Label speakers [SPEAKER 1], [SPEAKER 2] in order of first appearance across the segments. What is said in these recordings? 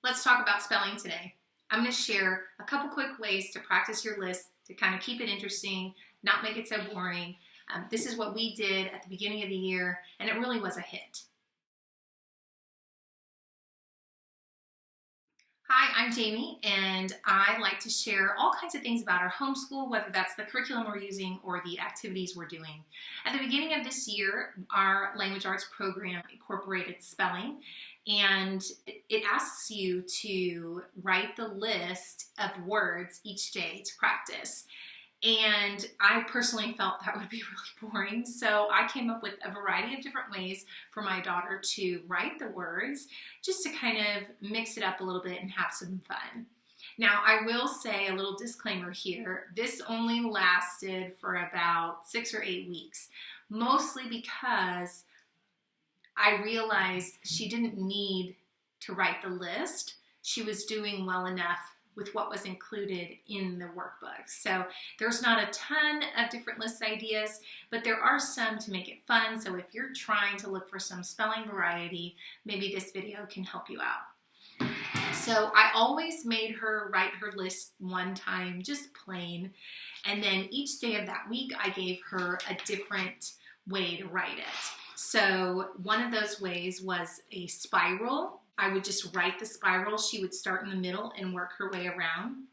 [SPEAKER 1] Let's talk about spelling today. I'm going to share a couple quick ways to practice your list to kind of keep it interesting, not make it so boring. This is what we did at the beginning of the year, and it really was a hit. Hi, I'm Jamie, and I like to share all kinds of things about our homeschool, whether that's the curriculum we're using or the activities we're doing. At the beginning of this year, our language arts program incorporated spelling, and it asks you to write the list of words each day to practice. And I personally felt that would be really boring, so I came up with a variety of different ways for my daughter to write the words, just to kind of mix it up a little bit and have some fun. Now, I will say a little disclaimer here. This only lasted for about 6 or 8 weeks, mostly because I realized she didn't need to write the list. She was doing well enough with what was included in the workbook. So there's not a ton of different list ideas, but there are some to make it fun. So if you're trying to look for some spelling variety, maybe this video can help you out. So I always made her write her list one time, just plain. And then each day of that week, I gave her a different way to write it. So one of those ways was a spiral. I would just write the spiral. She would start in the middle and work her way around,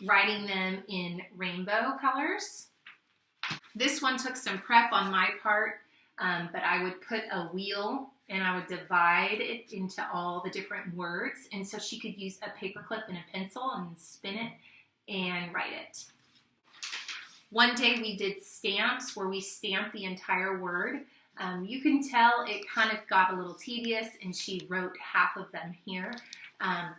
[SPEAKER 1] writing them in rainbow colors. This one took some prep on my part, but I would put a wheel and I would divide it into all the different words. And so she could use a paperclip and a pencil and spin it and write it. One day we did stamps where we stamped the entire word. You can tell it kind of got a little tedious, and she wrote half of them here.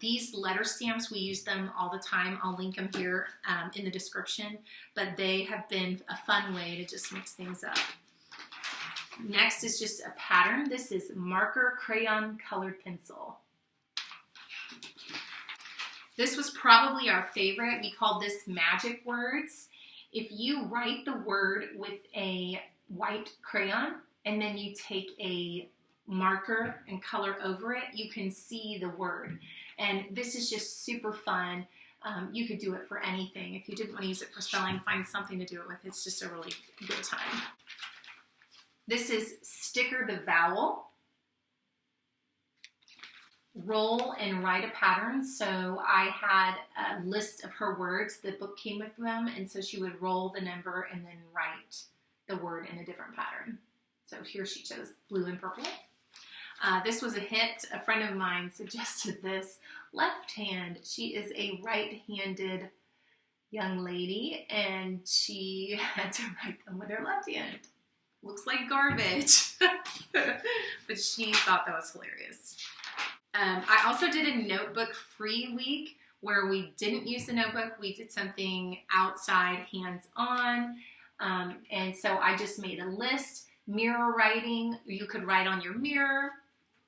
[SPEAKER 1] These letter stamps, we use them all the time. I'll link them here in the description, but they have been a fun way to just mix things up. Next is just a pattern. This is marker, crayon, colored pencil. This was probably our favorite. We called this magic words. If you write the word with a white crayon, and then you take a marker and color over it, you can see the word. And this is just super fun. You could do it for anything. If you didn't want to use it for spelling, find something to do it with. It's just a really good time. This is sticker the vowel. Roll and write a pattern. So I had a list of her words. The book came with them, and so she would roll the number and then write the word in a different pattern. So here she chose blue and purple. This was a hit. A friend of mine suggested this. Left hand. She is a right-handed young lady, and she had to write them with her left hand. Looks like garbage. But she thought that was hilarious. I also did a notebook-free week where we didn't use the notebook. We did something outside, hands-on. And so I just made a list. Mirror writing, you could write on your mirror,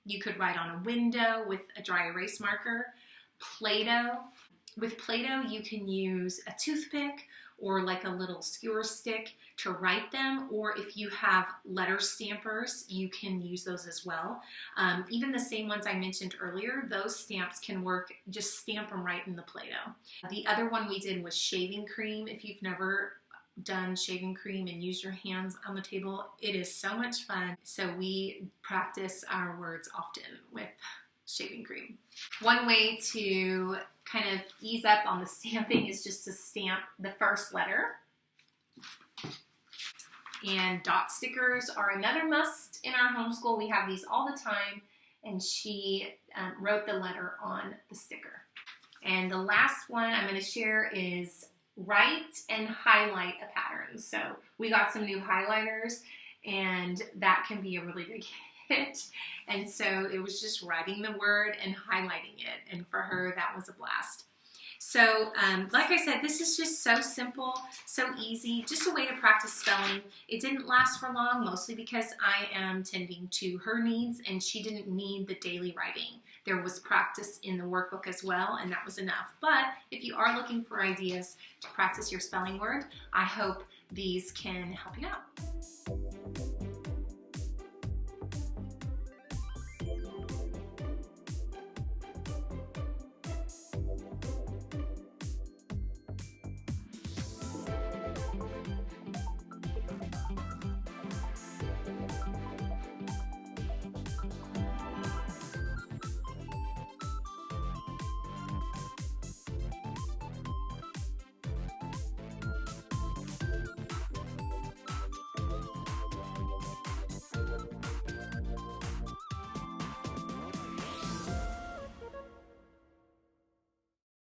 [SPEAKER 1] you could write on a window with a dry erase marker. Play-Doh. With Play-Doh, you can use a toothpick or like a little skewer stick to write them, or if you have letter stampers, you can use those as well. Even the same ones I mentioned earlier, those stamps can work. Just stamp them right in the Play-Doh. The other one we did was shaving cream. If you've never done shaving cream and use your hands on the table, it is so much fun. So we practice our words often with shaving cream. One way to kind of ease up on the stamping is just to stamp the first letter. And dot stickers are another must in our homeschool. We have these all the time, and she wrote the letter on the sticker. And the last one I'm going to share is write and highlight a pattern. So we got some new highlighters, and that can be a really big hit. And so it was just writing the word and highlighting it. And for her, that was a blast. So like I said, this is just so simple, so easy, just a way to practice spelling. It didn't last for long, mostly because I am tending to her needs, and she didn't need the daily writing. There was practice in the workbook as well, and that was enough. But if you are looking for ideas to practice your spelling word, I hope these can help you out.